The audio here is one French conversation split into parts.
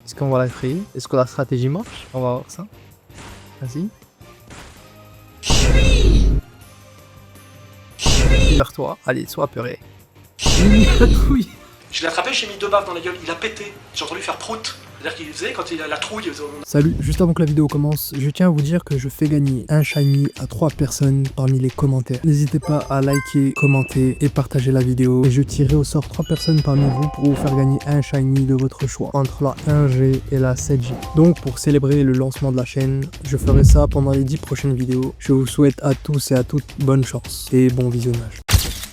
Est-ce qu'on va la créer? Est-ce que la stratégie marche? On va voir ça. Vas-y. Vers toi. Allez, sois apeuré. Oui. Je l'ai attrapé, j'ai mis 2 baffes dans la gueule, il a pété. J'ai entendu faire prout. C'est-à-dire qu'il faisait quand il a la trouille. Salut, juste avant que la vidéo commence, je tiens à vous dire que je fais gagner un shiny à 3 personnes parmi les commentaires. N'hésitez pas à liker, commenter et partager la vidéo. Et je tirerai au sort 3 personnes parmi vous pour vous faire gagner un shiny de votre choix entre la 1G et la 7G. Donc pour célébrer le lancement de la chaîne, je ferai ça pendant les 10 prochaines vidéos. Je vous souhaite à tous et à toutes bonne chance et bon visionnage.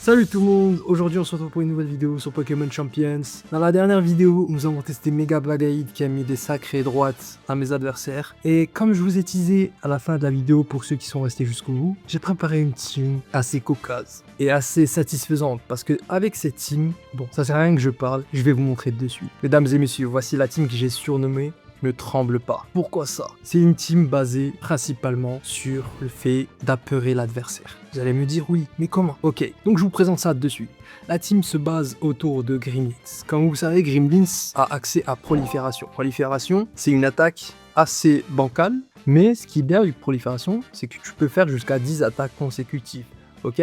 Salut tout le monde, aujourd'hui on se retrouve pour une nouvelle vidéo sur Pokémon Champions. Dans la dernière vidéo, nous avons testé Mega Blade qui a mis des sacrées droites à mes adversaires. Et comme je vous ai teasé à la fin de la vidéo pour ceux qui sont restés jusqu'au bout, j'ai préparé une team assez cocasse et assez satisfaisante parce que avec cette team, bon ça sert à rien que je parle, je vais vous montrer de suite. Mesdames et messieurs, voici la team que j'ai surnommée Ne tremble pas. Pourquoi ça? C'est une team basée principalement sur le fait d'apeurer l'adversaire. Vous allez me dire oui, mais comment? Ok, donc je vous présente ça de suite. La team se base autour de Gremlins. Comme vous savez, Gremlins a accès à Prolifération. Prolifération, c'est une attaque assez bancale, mais ce qui est bien avec Prolifération, c'est que tu peux faire jusqu'à 10 attaques consécutives. Ok?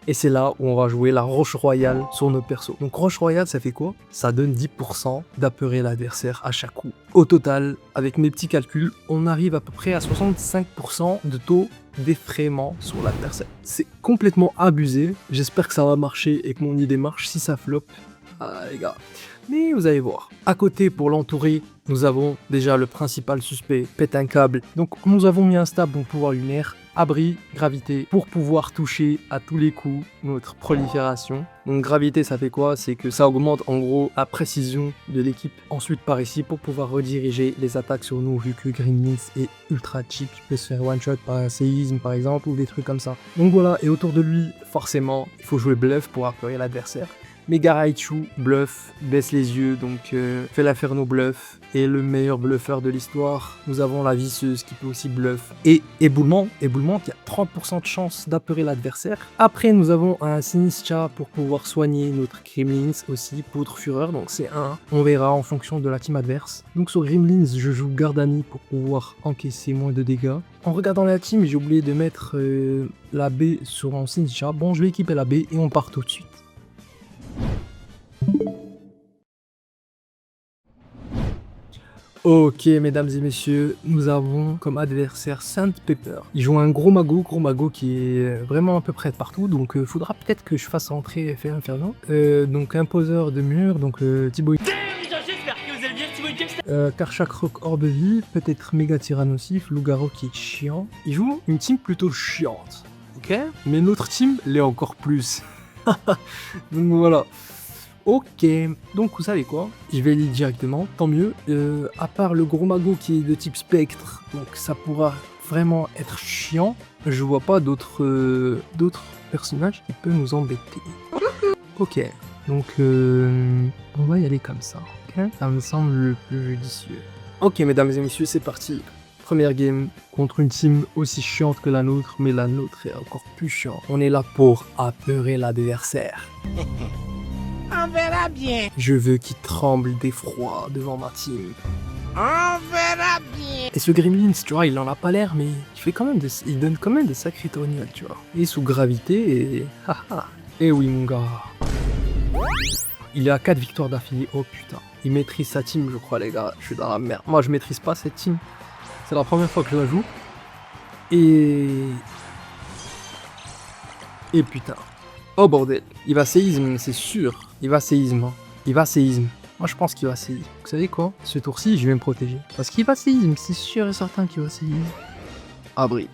Et c'est là où on va jouer la roche royale sur nos persos. Donc roche royale, ça fait quoi? Ça donne 10% d'apeurer l'adversaire à chaque coup. Au total, avec mes petits calculs, on arrive à peu près à 65% de taux d'effraiement sur la personne. C'est complètement abusé. J'espère que ça va marcher et que mon idée marche. Si ça floppe, les gars. Mais vous allez voir. À côté, pour l'entourer, nous avons déjà le principal suspect, pète un câble. Donc nous avons mis un stab, donc pouvoir lunaire, abri, gravité, pour pouvoir toucher à tous les coups notre prolifération. Donc gravité, ça fait quoi? C'est que ça augmente en gros la précision de l'équipe. Ensuite par ici, pour pouvoir rediriger les attaques sur nous, vu que Gremlins est ultra cheap, il peut se faire one shot par un séisme par exemple, ou des trucs comme ça. Donc voilà, et autour de lui, forcément, il faut jouer bluff pour apeurer l'adversaire. Mega Raichu, bluff, baisse les yeux, donc fait l'inferno bluff, et le meilleur bluffeur de l'histoire, nous avons la visseuse qui peut aussi bluff, et éboulement qui a 30% de chance d'apeurer l'adversaire. Après nous avons un Sinistcha pour pouvoir soigner notre Gremlins aussi, poudre fureur, donc c'est un, on verra en fonction de la team adverse. Donc sur Gremlins, je joue Gardani pour pouvoir encaisser moins de dégâts. En regardant la team, j'ai oublié de mettre la B sur mon Sinistcha. Bon, je vais équiper la B et on part tout de suite. Ok, mesdames et messieurs, nous avons comme adversaire Sandpepper. Il joue un gros mago qui est vraiment à peu près de partout, donc faudra peut-être que je fasse entrer Effet Inferno. Donc imposeur de mur, donc Thibaut. Karchakroc Orbe-Vie, peut-être Méga Tyrannosif, Loup-Garou qui est chiant. Il joue une team plutôt chiante, ok? Mais notre team l'est encore plus. Donc voilà. Ok, donc vous savez quoi? Je vais aller directement, tant mieux. À part le gros magot qui est de type spectre, donc ça pourra vraiment être chiant. Je vois pas d'autres personnages qui peuvent nous embêter. Ok, donc on va y aller comme ça. Okay, ça me semble le plus judicieux. Ok, mesdames et messieurs, c'est parti. Première game contre une team aussi chiante que la nôtre, mais la nôtre est encore plus chiante. On est là pour apeurer l'adversaire. On verra bien. Je veux qu'il tremble d'effroi devant ma team. On verra bien. Et ce Gremlins, tu vois, il en a pas l'air, mais il donne quand même des sacrés tournois, tu vois. Et sous gravité, et... haha. Et oui, mon gars. Il est à 4 victoires d'affilée, oh putain. Il maîtrise sa team, je crois, les gars. Je suis dans la merde. Moi, je maîtrise pas cette team. C'est la première fois que je la joue. Et putain. Oh bordel, il va séisme, c'est sûr. Il va séisme. Hein. Il va séisme. Moi je pense qu'il va séisme. Vous savez quoi? Ce tour-ci, je vais me protéger. Parce qu'il va séisme, c'est sûr et certain qu'il va séisme. Abri.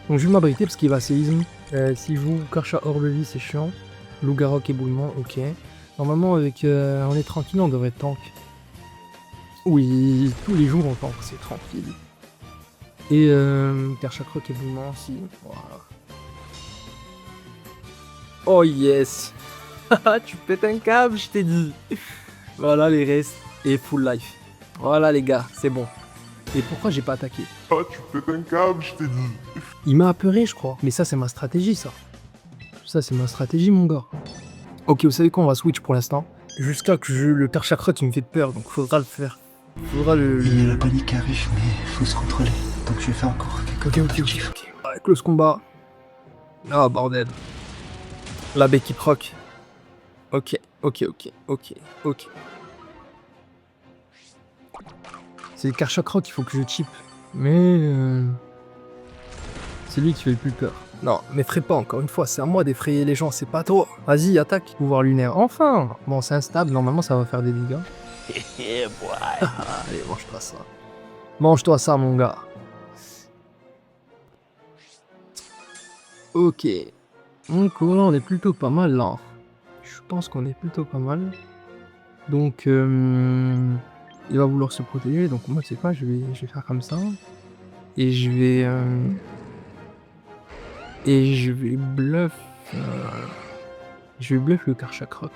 Donc je vais m'abriter parce qu'il va séisme. S'il joue Karcha Orbe-Vie, c'est chiant. Loup-Garou éboulement, ok. Normalement, avec on est tranquille, on devrait tank. Oui, tous les jours on tank, c'est tranquille. Et Karchakroc éboulement aussi. Voilà. Oh yes. Tu pètes un câble, je t'ai dit. Voilà les restes. Et full life. Voilà les gars, c'est bon. Et pourquoi j'ai pas attaqué? Ah, tu pètes un câble, je t'ai dit. Il m'a apeuré, je crois. Mais ça, c'est ma stratégie, ça. Ça, c'est ma stratégie, mon gars. Ok, vous savez quoi, on va switch pour l'instant. Jusqu'à que le Karchakrot il me fait peur, donc faudra le faire. Faudra Il y a la panique qui arrive, mais faut se contrôler. Donc je vais faire encore quelques Ok. Ouais, close combat. Ah, bordel. La baie qui proc. Ok. C'est le Karchakrot qu'il faut que je chip. Mais... c'est lui qui fait le plus peur. Non, m'effraie pas encore une fois, c'est à moi d'effrayer les gens, c'est pas toi. Vas-y, attaque. Pouvoir lunaire. Enfin. Bon, c'est instable, normalement ça va faire des dégâts. Allez, mange-toi ça. Mange-toi ça, mon gars. Ok. Donc là, on est plutôt pas mal, là. Je pense qu'on est plutôt pas mal. Donc, il va vouloir se protéger. Donc moi, tu sais quoi, je vais faire comme ça. Et je vais... bluff... je vais bluff le Karchakrot.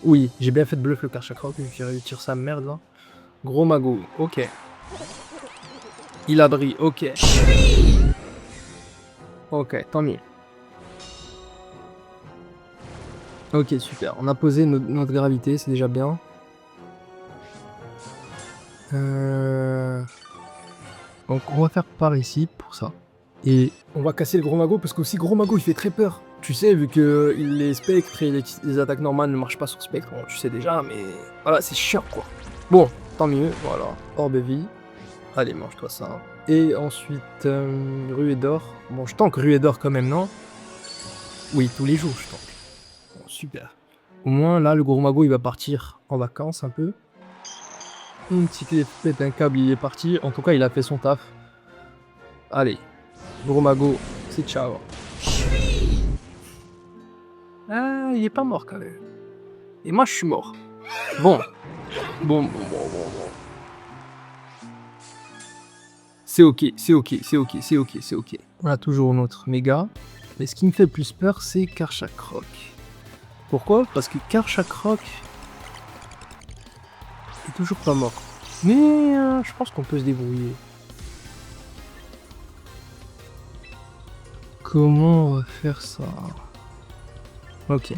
Oui, j'ai bien fait de bluff le Karchakrot. Je vais réussir sa merde, là. Gros magot, ok. Il a brillé, ok. Ok, tant mieux. Ok, super. On a posé notre gravité, c'est déjà bien. Donc on va faire par ici pour ça. Et on va casser le gros magot parce qu'aussi gros magot il fait très peur. Tu sais, vu que les spectres et les attaques normales ne marchent pas sur spectre, bon, tu sais déjà, mais voilà, c'est chiant quoi. Bon, tant mieux, voilà. Orbe vie. Allez, mange-toi ça. Et ensuite, ruée d'or. Bon, je tank ruée d'or quand même, non? Oui, tous les jours, je tank. Bon, super. Au moins, là, le gros magot, il va partir en vacances un peu. Un petit pète un câble, il est parti. En tout cas, il a fait son taf. Allez, gros magot, c'est ciao. Ah, il est pas mort quand même. Et moi, je suis mort. Bon. C'est ok. On a toujours notre méga. Mais ce qui me fait le plus peur, c'est Karchakrot. Pourquoi? Parce que Karchakrot est toujours pas mort. Mais je pense qu'on peut se débrouiller. Comment on va faire ça? Ok.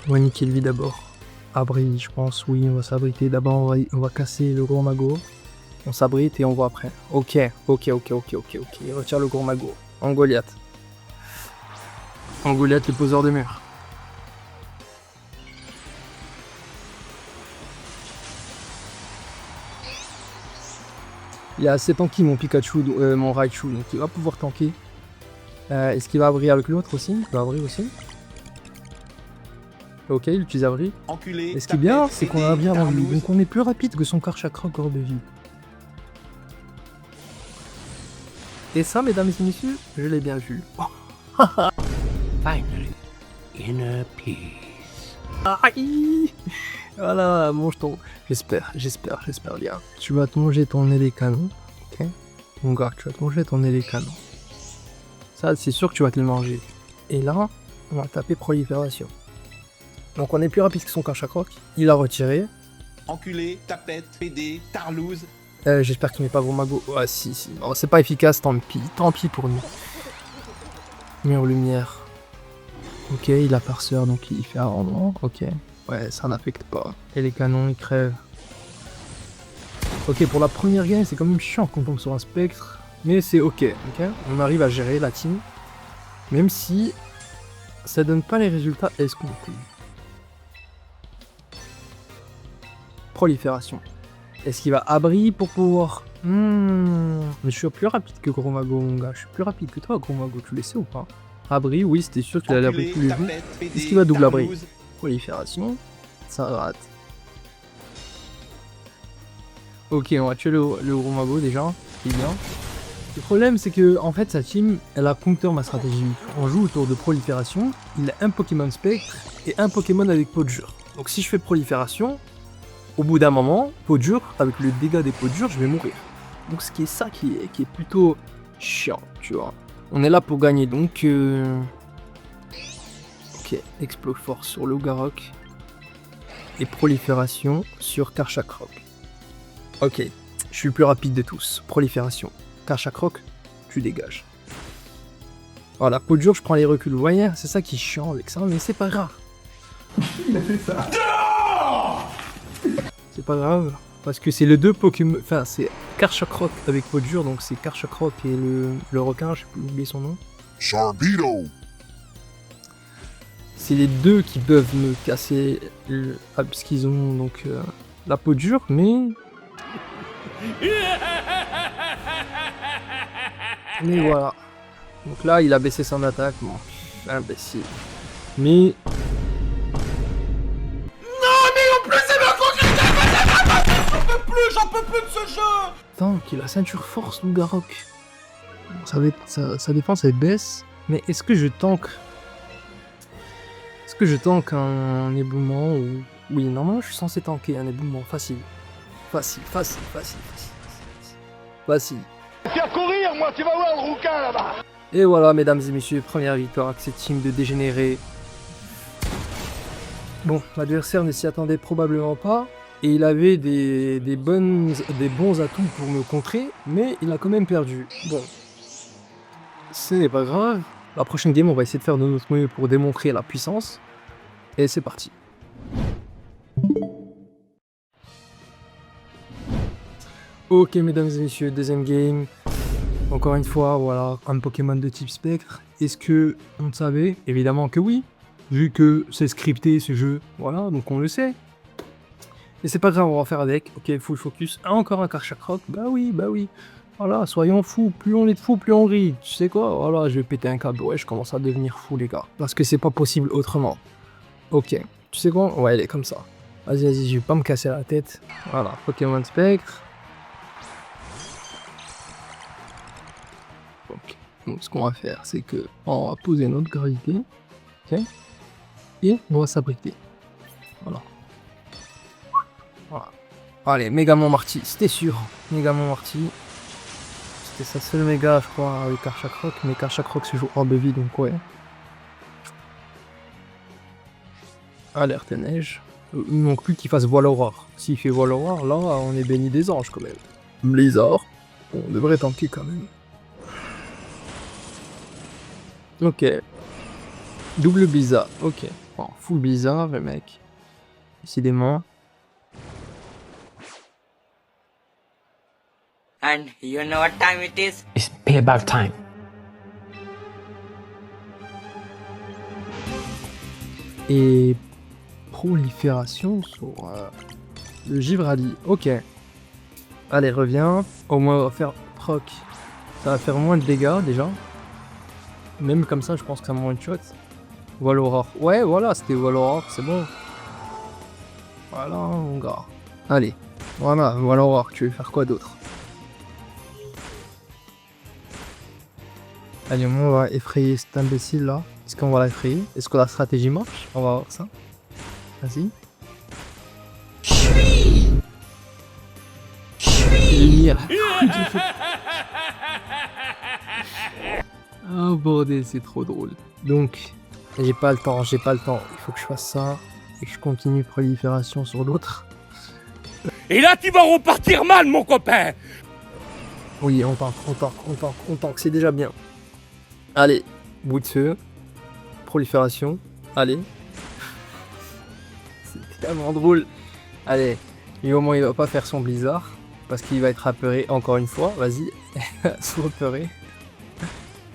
On va niquer lui d'abord. Abri, je pense, oui, on va s'abriter. D'abord, on va casser le gros magot. On s'abrite et on voit après. Ok. Il retire le gros magot. En Goliath. En Goliath, le poseur de mur. Il a assez tanky mon Pikachu, mon Raichu, donc il va pouvoir tanker. Est-ce qu'il va abrir avec l'autre aussi? Il va abrir aussi. Ok, il utilise abri. Et ce qui est bien, c'est qu'on a abri avant lui, donc on est plus rapide que son Karchakrot corps de vie. Et ça, mesdames et messieurs, je l'ai bien vu. Finally, inner peace. Aïe. Voilà, mange ton... J'espère bien. Tu vas te manger ton nez des canons, ok? Mon gars, tu vas te manger ton nez des canons. Ça, c'est sûr que tu vas te le manger. Et là, on va taper prolifération. Donc on est plus rapide que son Karchakrot. Il a retiré. Enculé, tapette, pédé, tarlouse. J'espère qu'il met pas gros magot. Ouais, si. Oh, c'est pas efficace, tant pis pour nous. Mur lumière. Ok, il a parceur, donc il fait un rendement. Ok. Ouais, ça n'affecte pas. Et les canons, ils crèvent. Ok, pour la première game, c'est quand même chiant qu'on tombe sur un spectre. Mais c'est ok. On arrive à gérer la team. Même si ça donne pas les résultats escomptés. Prolifération. Est-ce qu'il va abri pour pouvoir... Mais je suis plus rapide que Gros Mago, mon gars. Je suis plus rapide que toi, Gros Mago. Tu le sais ou pas? Abri, oui, c'était sûr qu'il allait abri tous les jours. Est-ce qu'il va double abri? Prolifération. Ça rate. Ok, on va tuer le Gros Mago déjà. C'est bien. Le problème, c'est que en fait, sa team, elle a counter ma stratégie. On joue autour de prolifération. Il a un Pokémon spectre et un Pokémon avec peau dure. Donc si je fais prolifération... Au bout d'un moment, peau dure, avec le dégât des peaux dures, je vais mourir. Donc ce qui est ça qui est plutôt chiant, tu vois. On est là pour gagner, donc... Ok, Explode Force sur Logarok. Et prolifération sur Karchakrot. Ok, je suis le plus rapide de tous. Prolifération. Karchakrot, tu dégages. Voilà, peau dure, je prends les reculs. Vous voyez, c'est ça qui est chiant avec ça, mais c'est pas grave. Il a fait ça. C'est pas grave, parce que c'est les deux Pokémon. Enfin, c'est Karchakroc avec peau dure, donc c'est Karchakroc et le requin, j'ai oublié son nom. Charbito. C'est les deux qui peuvent me casser puisqu'ils ont donc la peau dure, mais. Mais voilà. Donc là, il a baissé son attaque. Bon, imbécile. Mais. J'en peux plus de ce jeu. Tant qu'il a ceinture force, Lougarok. Sa défense elle baisse. Mais est-ce que je tank? Est-ce que je tank un éboulement ou. Oui, normalement je suis censé tanker un éboulement facile. Facile. Faire courir, moi, tu vas voir le rouquin là-bas. Et voilà, mesdames et messieurs, première victoire avec cette team de dégénérés. Bon, l'adversaire ne s'y attendait probablement pas. Et il avait des bons atouts pour me contrer, mais il a quand même perdu. Bon, ce n'est pas grave. La prochaine game, on va essayer de faire de notre mieux pour démontrer la puissance. Et c'est parti. Ok, mesdames et messieurs, deuxième game. Encore une fois, voilà, un Pokémon de type spectre. Est-ce que on le savait? Évidemment que oui, vu que c'est scripté ce jeu. Voilà, donc on le sait. Mais c'est pas grave, on va faire avec. Ok, full focus. Ah, encore un Karchakroc. Bah oui. Voilà, soyons fous. Plus on est de fous, plus on rit. Tu sais quoi? Voilà, je vais péter un câble. Ouais, je commence à devenir fou, les gars. Parce que c'est pas possible autrement. Ok. Tu sais quoi? Ouais, elle est comme ça. Vas-y, je vais pas me casser la tête. Voilà, Pokémon Spectre. Ok. Donc, ce qu'on va faire, c'est que on va poser notre gravité. Ok. Et on va s'abriter. Voilà. Allez, Mégamon Marty, c'était sûr. Mégamon Marty. C'était sa seule méga, je crois, avec Karchakroc. Mais Karchakroc se joue hors de vie, donc ouais. Alerte neige. Il manque plus qu'il fasse voile aurore. S'il fait voile aurore, là, on est béni des anges quand même. Blizzard. On devrait tanker quand même. Ok. Double Blizzard, ok. Bon, full Blizzard, le mec. Décidément. And you know what time it is? It's payback time. Et prolifération sur le Givrali. Ok. Allez, reviens. Au moins, on va faire proc. Ça va faire moins de dégâts déjà. Même comme ça, je pense que ça me one shot. Voile aurore. Ouais, voilà, c'était voile aurore, c'est bon. Voilà, mon gars. Allez. Voilà, voile aurore. Tu veux faire quoi d'autre? Allez, on va effrayer cet imbécile là. Est-ce qu'on va l'effrayer? Est-ce que la stratégie marche? On va voir ça. Vas-y. Oh bordel, c'est trop drôle. Donc, j'ai pas le temps. Il faut que je fasse ça et que je continue prolifération sur l'autre. Et là, tu vas repartir mal, mon copain. Oui, on tank, c'est déjà bien. Allez, bout de feu, prolifération, allez. C'est tellement drôle. Allez, et au moins il va pas faire son blizzard, parce qu'il va être apeuré encore une fois, vas-y. Soit apeuré,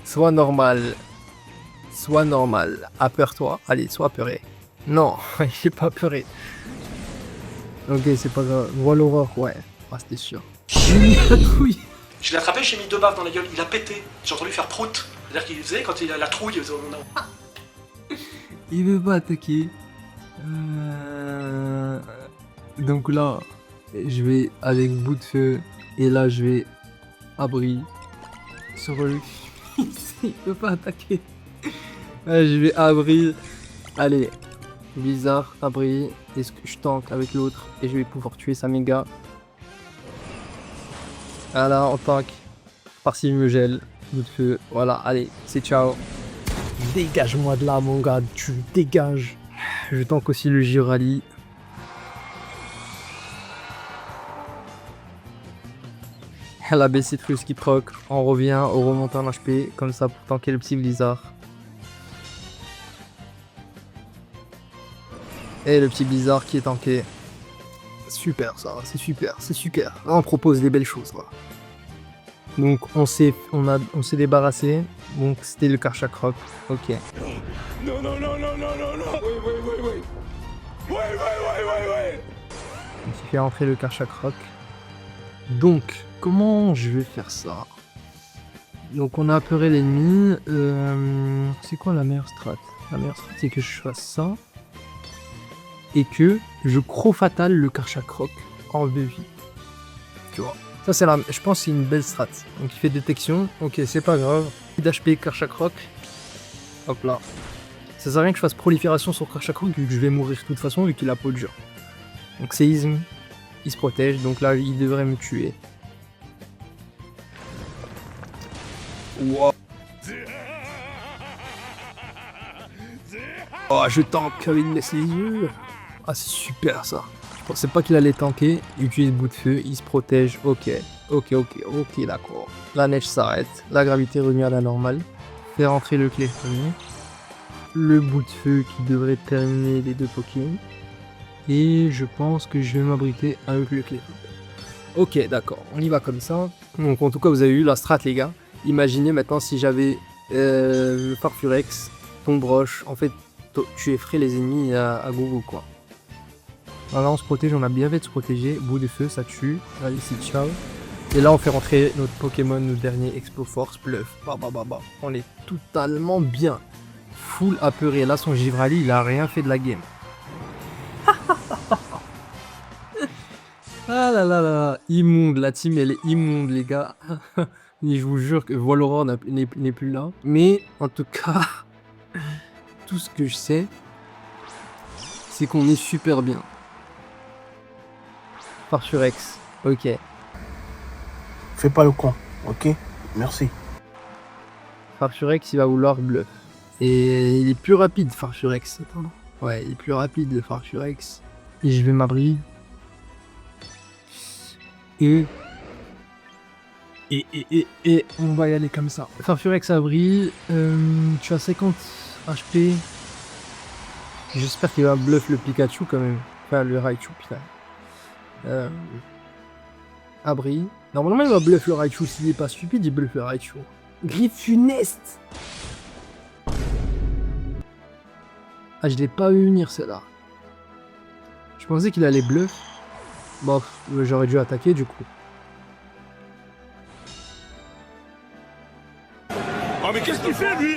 soit normal. Apeure-toi, allez, sois apeuré. Non, il est pas apeuré. Ok, c'est pas grave, voile aurore, ouais, ah, c'était sûr. Oui. Je l'ai attrapé, j'ai mis 2 baffes dans la gueule, il a pété. J'ai entendu faire prout. C'est-à-dire qu'il faisait, quand il a la trouille, il faisait... Il veut pas attaquer. Donc là, je vais avec bout de feu. Et là, je vais abri sur lui. Il veut pas attaquer. Je vais abri. Allez, bizarre, abri. Est-ce que je tank avec l'autre et je vais pouvoir tuer sa méga. Voilà, on tank. Par-ci, il me gèle. Bout de feu. Voilà, allez, c'est ciao. Dégage-moi de là, mon gars. Tu dégages. Je tank aussi le Givrali. La baisse citrus qui proc. On revient au remontant en HP. Comme ça pour tanker le petit blizzard. Et le petit blizzard qui est tanké. Super ça, c'est super, c'est super. Là, on propose des belles choses. Voilà. Donc on s'est débarrassé. Donc c'était le Karchak Rock. Ok. Non, non, non, non, non, non, non. Oui. Oui. On s'est fait rentrer le Karchak Rock. Donc comment je vais faire ça? Donc on a apeuré l'ennemi. C'est quoi la meilleure strat? La meilleure strat c'est que je fasse ça. Et que je croc-fatal le Karchak Rock en vie. Tu vois. Ça c'est je pense que c'est une belle strat. Donc il fait détection. Ok, c'est pas grave. D'HP Karchak Rock. Hop là. Ça sert à rien que je fasse prolifération sur Karchak Rock vu que je vais mourir de toute façon vu qu'il a peau de dur. Donc séisme. Il se protège. Donc là il devrait me tuer. Wow. Oh, je tank avec une laisse les yeux. Ah, c'est super ça. Je pensais pas qu'il allait tanker. Il utilise bout de feu, il se protège. Ok, d'accord. La neige s'arrête. La gravité revient à la normale. Faire entrer le clé-premier. Le bout de feu qui devrait terminer les deux Pokémon. Et je pense que je vais m'abriter avec le clé-premier. Ok, d'accord. On y va comme ça. Donc en tout cas, vous avez eu la strat, les gars. Imaginez maintenant si j'avais le Farfurex, ton broche. En fait, tu effraies les ennemis à gogo, quoi. Voilà, on se protège, on a bien fait de se protéger. Bout de feu, ça tue. Allez, c'est ciao. Et là, on fait rentrer notre Pokémon, notre dernier Explo Force, Bluff. On est totalement bien. Full apeuré. Là, son Givrali, il a rien fait de la game. Ah là là là. Immonde, la team, elle est immonde, les gars. Et je vous jure que Volora n'est plus là. Mais, en tout cas, tout ce que je sais, c'est qu'on est super bien. Farfurex, ok. Fais pas le con, ok? Merci. Farfurex, il va vouloir bluff. Et il est plus rapide, Farfurex. Attends. Ouais, il est plus rapide, le Farfurex. Et je vais m'abrir. Et on va y aller comme ça. Farfurex abri. Tu as 50 HP. J'espère qu'il va bluff le Pikachu quand même. Enfin, le Raichu, putain. Abri. Normalement, il va bluff le Raichu. S'il est pas stupide, il bluff le Raichu. Griffe funeste. Ah, je l'ai pas vu venir, celle-là. Je pensais qu'il allait bluff. Bon, j'aurais dû attaquer du coup. Oh, mais qu'est-ce qu'il fait, lui?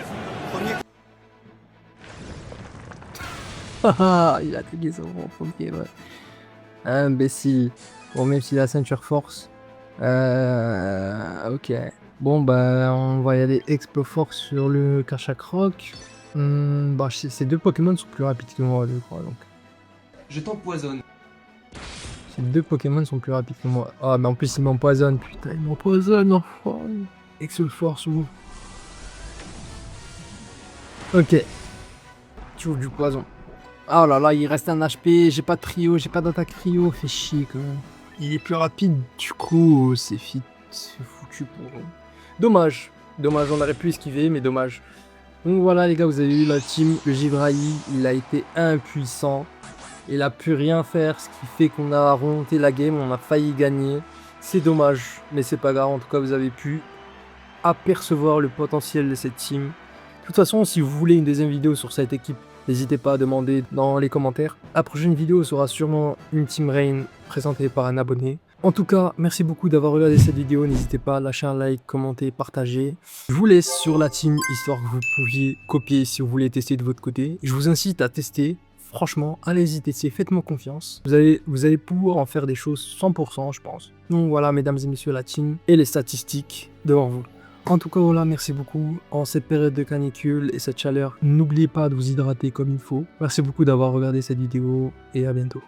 Haha, il a attaqué son premier, ouais. Imbécile. Bon, même s'il a ceinture force. Ok. Bon, bah, on va y aller Explo Force sur le Karchak Rock. Bah, ces deux Pokémon sont plus rapides que moi, je crois, donc. Je t'empoisonne. Ces deux Pokémon sont plus rapides que moi. Ah, mais en plus, il m'empoisonne. Putain, il m'empoisonne, enfin. Explo Force, ou. Ok. Tu ouvres du poison. Oh là là, il reste un HP. J'ai pas de trio, j'ai pas d'attaque trio. Fait chier, quand même. Il est plus rapide, du coup, c'est foutu pour nous. Dommage. Dommage, on aurait pu esquiver, mais dommage. Donc voilà, les gars, vous avez eu la team. Le Givrali, il a été impuissant. Il a pu rien faire, ce qui fait qu'on a remonté la game, on a failli gagner. C'est dommage, mais c'est pas grave. En tout cas, vous avez pu apercevoir le potentiel de cette team. De toute façon, si vous voulez une deuxième vidéo sur cette équipe, n'hésitez pas à demander dans les commentaires. La prochaine vidéo sera sûrement une Team Rain présentée par un abonné. En tout cas, merci beaucoup d'avoir regardé cette vidéo. N'hésitez pas à lâcher un like, commenter, partager. Je vous laisse sur la team, histoire que vous pouviez copier si vous voulez tester de votre côté. Je vous incite à tester. Franchement, allez-y tester, faites-moi confiance. Vous allez pouvoir en faire des choses 100%, je pense. Donc voilà, mesdames et messieurs, la team et les statistiques devant vous. En tout cas, voilà, merci beaucoup. En cette période de canicule et cette chaleur, n'oubliez pas de vous hydrater comme il faut. Merci beaucoup d'avoir regardé cette vidéo et à bientôt.